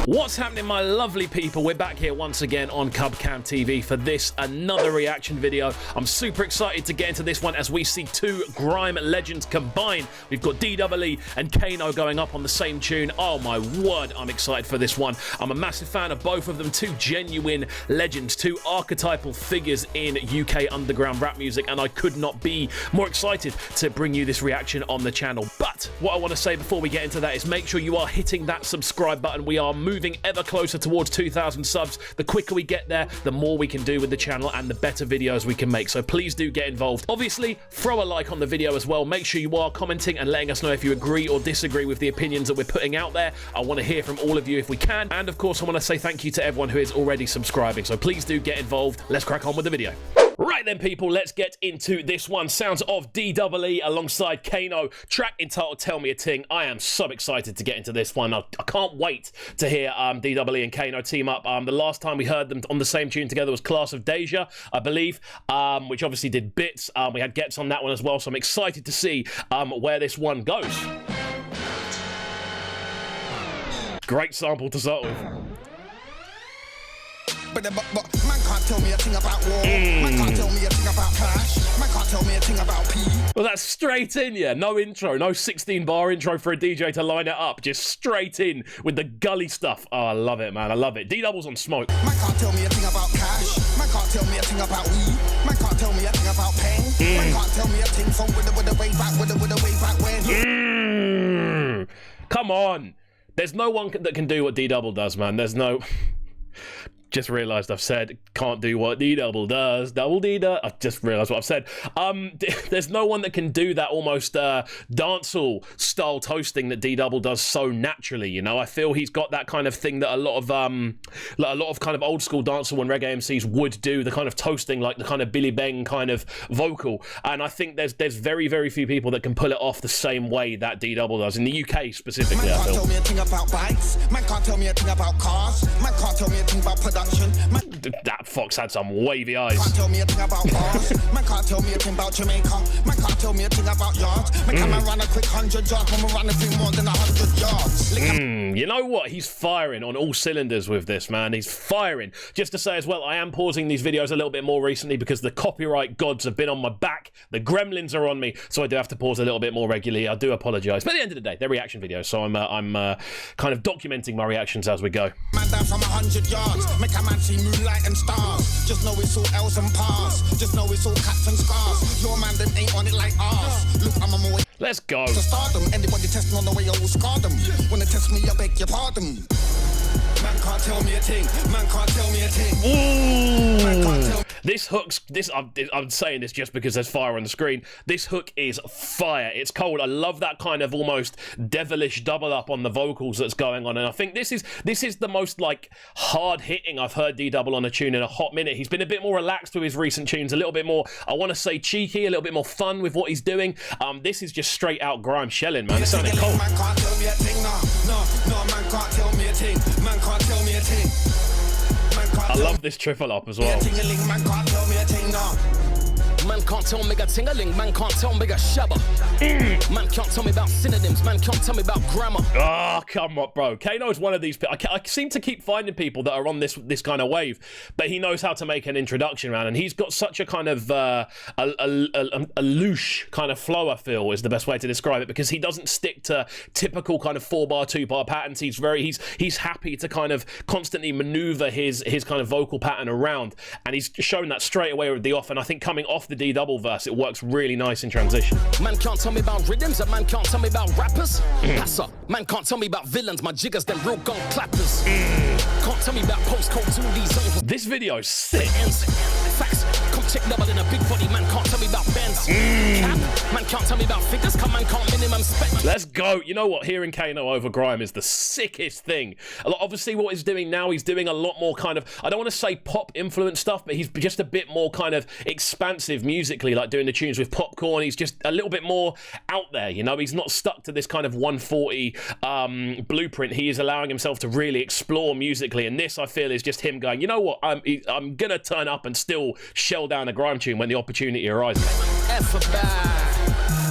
What's happening, my lovely people? We're back here once again on CubCamTV for this, another reaction video. I'm super excited to get into this one as we see two Grime legends combine. We've got DEE and Kano going up on the same tune. Oh my word, I'm excited for this one. I'm a massive fan of both of them, two genuine legends, two archetypal figures in UK underground rap music, and I could not be more excited to bring you this reaction on the channel. But what I want to say before we get into that is make sure you are hitting that subscribe button. We are moving ever closer towards 2,000 subs. The quicker we get there, the more we can do with the channel and the better videos we can make. So please do get involved. Obviously, throw a like on the video as well. Make sure you are commenting and letting us know if you agree or disagree with the opinions that we're putting out there. I want to hear from all of you if we can. And of course, I want to say thank you to everyone who is already subscribing. So please do get involved. Let's crack on with the video. Right then, people, let's get into this one. Sounds of DEE alongside Kano, track entitled Tell Me A Ting. I am so excited to get into this one. I can't wait to hear DEE and Kano team up. The last time we heard them on the same tune together was Class of Deja, I believe, which obviously did bits. We had Gets on that one as well, so I'm excited to see where this one goes. Great sample to start with. But man can't tell me a thing about war. Man can't tell me a thing about cash. Man can't tell me a thing about pee. Well, that's straight in, yeah. No intro, no 16-bar intro for a DJ to line it up. Just straight in with the gully stuff. Oh, I love it, man. I love it. D-Double's on smoke. Man can't tell me a thing about cash. Man can't tell me a thing about weed. Man can't tell me a thing about pain. Man can't tell me a thing from with the way back, with the way back when. Come on. There's no one that can do what D-Double does, man. There's no... Just realised I've said can't do what D-Double does. Double D. I've just realised what I've said. There's no one that can do that almost dancehall style toasting that D-Double does so naturally. You know, I feel he's got that kind of thing that a lot of kind of old school dancehall and reggae MCs would do. The kind of toasting, like the kind of Billy Bang kind of vocal. And I think there's very few people that can pull it off the same way that D-Double does in the UK specifically. Man I feel. can't tell me a thing about bikes. Man can't tell me a thing about cars. Man can't tell me a thing about production. That fox had some wavy eyes. Can't tell me a thing about bars. Man can't tell me a thing about Jamaica. Man can't tell me a thing about yards. Man can't run a quick 100 yards. Man run a thing more than 100 yards. You know what? He's firing on all cylinders with this, man. He's firing. Just to say as well, I am pausing these videos a little bit more recently because the copyright gods have been on my back. The gremlins are on me, so I do have to pause a little bit more regularly. I do apologise. But at the end of the day, they're reaction videos, so I'm kind of documenting my reactions as we go. Man down from 100 yards. Make a man see moonlight and stars. Just know it's all L's and pars. Just know it's all caps and scars. Your man them ain't on it like ours. Look, I'm on my way. Let's go. To stardom. Anybody testing on the way, I will scar them. When they test me, I beg your pardon. Man can't tell me a thing. Man can't tell me a thing. Man can't tell me. This hook's, I'm saying this just because there's fire on the screen. This hook is fire. It's cold. I love that kind of almost devilish double up on the vocals that's going on. And I think this is the most like hard hitting I've heard D-Double on a tune in a hot minute. He's been a bit more relaxed with his recent tunes, a little bit more, I want to say cheeky, a little bit more fun with what he's doing. This is just straight out grime shelling, man. It's sounding cold. Man can't tell me a thing. No, man can't tell me a thing. Man can't tell me a thing. I love this triple up as well. Man can't tell me a thing. Man can't tell me a ting-a-ling, man can't tell me a shabba. Man can't tell me about synonyms, man can't tell me about grammar. Oh, come on, bro. Kano's one of these people. I seem to keep finding people that are on this kind of wave, but he knows how to make an introduction, man, and he's got such a kind of a louche kind of flow, I feel, is the best way to describe it, because he doesn't stick to typical kind of 4-bar, 2-bar patterns. He's happy to kind of constantly maneuver his kind of vocal pattern around, and he's shown that straight away with the off, and I think coming off the D-Double verse, it works really nice in transition. Man can't tell me about rhythms, and man can't tell me about rappers. Pass up. Man can't tell me about villains, my jiggers, them real gun clappers. Can't tell me about postcode 2D zones. This video is sick. Facts. Come check double in a big body, man can't tell me about bands. Cap. Man can't tell me about figures, come man can't minimum spec. Let's go. You know what? Hearing Kano over Grime is the sickest thing. Obviously, what he's doing now, he's doing a lot more kind of, I don't want to say pop influence stuff, but he's just a bit more kind of expansive musically, like doing the tunes with Popcorn. He's just a little bit more out there, you know. He's not stuck to this kind of 140 blueprint. He is allowing himself to really explore musically, and this, I feel, is just him going, you know what, I'm gonna turn up and still shell down a grime tune when the opportunity arises.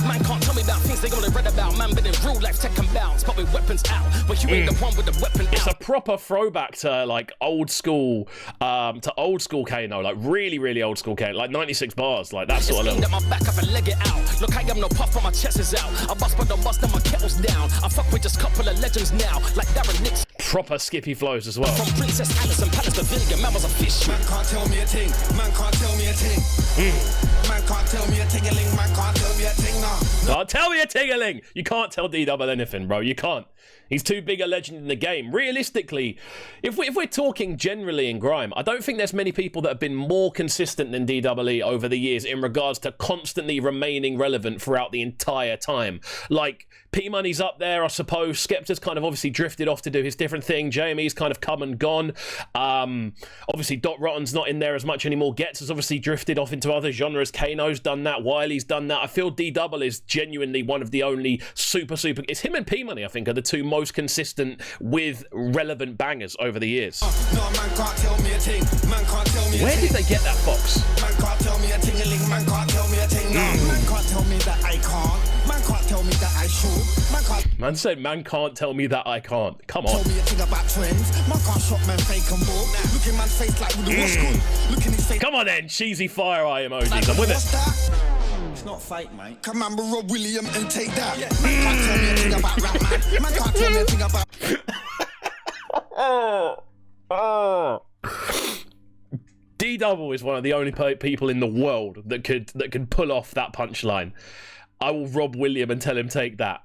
Man can't tell me about things they only read about. Man been in real life taking bounds, but with weapons out. But you ain't the one with the weapon It's out. a proper throwback to like old school Kano, like really old school Kano, like 96 bars, like that sort of level. At my back up and leg it out. Look, I am no puff, but my chest is out. I bust but don't bust, and my kettle's down. I fuck with just couple of legends now, like Darren Nix. Proper skippy flows as well. From Princess Alice and Palace Pavilion, man was a fish. Man can't tell me a ting. Man can't tell me a ting. Man can't tell me a ting-a-ling. Man can't tell me a ting. Nah. Tell me a ting-a-ling. You can't tell D-Double anything, bro. You can't. He's too big a legend in the game. Realistically, if we're talking generally in grime, I don't think there's many people that have been more consistent than D-Double-E over the years in regards to constantly remaining relevant throughout the entire time. Like, P-Money's up there, I suppose. Skepta's kind of obviously drifted off to do his different thing. JME's kind of come and gone. Obviously, Dot Rotten's not in there as much anymore. Getz has obviously drifted off into other genres. Kano's done that. Wiley's done that. I feel D-Double is genuinely one of the only super... It's him and P-Money, I think, are the two most consistent with relevant bangers over the years. No, man can't tell me a ting. Man can't tell me a ting. Where did they get that fox? Man can't tell me a ting-a-ling. Man can't tell me a ting. Man can't tell me that I can't. Man can't tell me that I should. Man can't Man said, man can't tell me that I can't. Come tell on. me a thing about trends. Man can't shop man fake and walk. Look in man's face like with the what's good. Look in his face. Come on then, cheesy fire eye emojis. Like, I'm with what's it. that? It's not fake, mate. Come on, Rob William and take that. Man can't tell me a thing about rap, man. Man can't tell me a thing about... D-Double is one of the only people in the world that could pull off that punchline. I will rob William and tell him take that.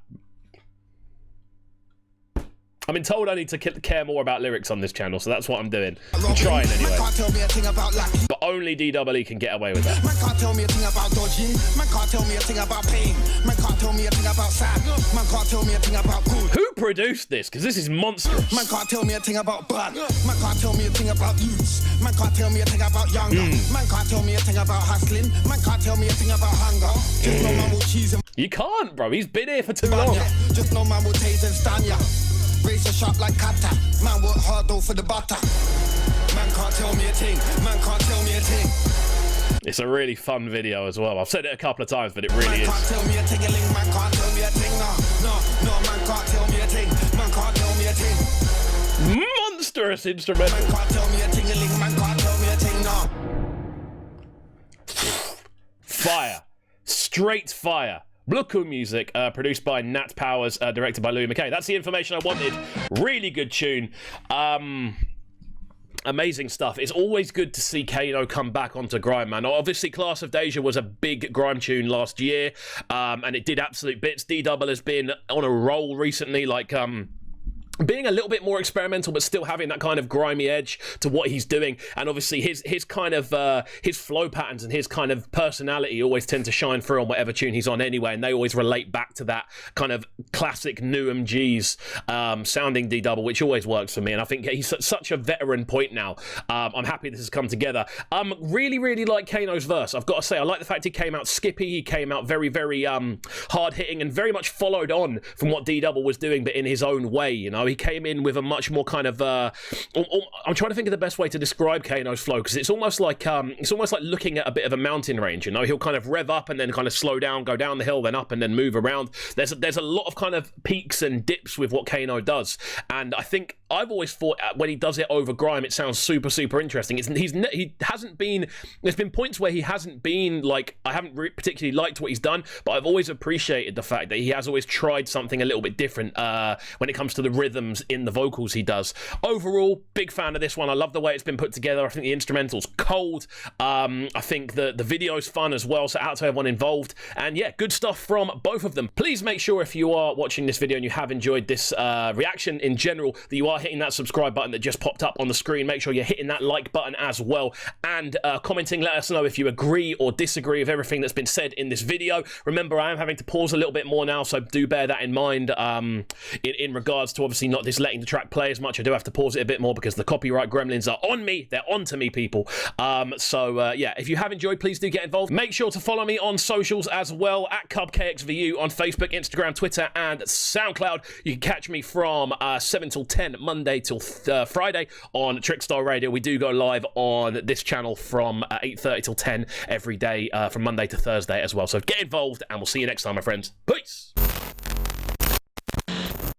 I've been told I need to care more about lyrics on this channel, so that's what I'm doing. I'm trying anyway. Man can't tell me a thing about lucky. But only D-Double-E can get away with that. Man can't tell me a thing about dodging. Man can't tell me a thing about pain. Man can't tell me a thing about sad. Man can't tell me a thing about good. Who produced this? Because this is monstrous. Man can't tell me a thing about bad. Man can't tell me a thing about youths. Man can't tell me a thing about younger. Man can't tell me a thing about hustling. Man can't tell me a thing about hunger. Just no man will cheese and You can't, bro. He's been here for too long. just no man will tase and stand ya. Razor sharp like kata. Man work hard though for the butter. Man can't tell me a thing. Man can't tell me a thing. It's a really fun video as well. I've said it a couple of times, but it really Man can't is. tell me a ting-a-ling. Man can't tell me a thing. No, man can't tell me a thing. Man can't tell me a thing. Monstrous instrumental. Man can't tell me a ting-a-ling. Man can't tell me a thing. No. Fire. Straight fire. Blue music, produced by Nat Powers, directed by Louis McKay. That's the information I wanted. Really good tune. Amazing stuff. It's always good to see Kano come back onto grime, man. Obviously, Class of Deja was a big grime tune last year, and it did absolute bits. D-Double has been on a roll recently, like, being a little bit more experimental, but still having that kind of grimy edge to what he's doing. And obviously his kind of his flow patterns and his kind of personality always tend to shine through on whatever tune he's on anyway, and they always relate back to that kind of classic new MG's sounding D-Double, which always works for me. And I think he's at such a veteran point now. I'm happy this has come together. Really like Kano's verse. I've got to say, I like the fact he came out skippy, he came out very hard hitting, and very much followed on from what D-Double was doing, but in his own way, you know. He came in with a much more kind of I'm trying to think of the best way to describe Kano's flow, because it's almost like looking at a bit of a mountain range, you know. He'll kind of rev up and then kind of slow down, go down the hill, then up and then move around. There's a lot of kind of peaks and dips with what Kano does, and I think I've always thought when he does it over grime, it sounds super interesting. He hasn't been, there's been points where he hasn't been like, I haven't particularly liked what he's done, but I've always appreciated the fact that he has always tried something a little bit different when it comes to the rhythms in the vocals he does. Overall, big fan of this one. I love the way it's been put together. I think the instrumental's cold. I think the video's fun as well, so out to everyone involved. And yeah, good stuff from both of them. Please make sure if you are watching this video and you have enjoyed this reaction in general, that you are hitting that subscribe button that just popped up on the screen. Make sure you're hitting that like button as well, and commenting. Let us know if you agree or disagree with everything that's been said in this video. Remember, I am having to pause a little bit more now, so do bear that in mind in regards to obviously not just letting the track play as much. I do have to pause it a bit more because the copyright gremlins are on me. They're onto me, people. Yeah, if you have enjoyed, please do get involved. Make sure to follow me on socials as well, at KXVU on Facebook, Instagram, Twitter, and SoundCloud. You can catch me from 7 till 10 Monday Monday till Friday on Trickstar Radio. We do go live on this channel from 8:30 till 10 every day from Monday to Thursday as well. So get involved, and we'll see you next time, my friends. Peace.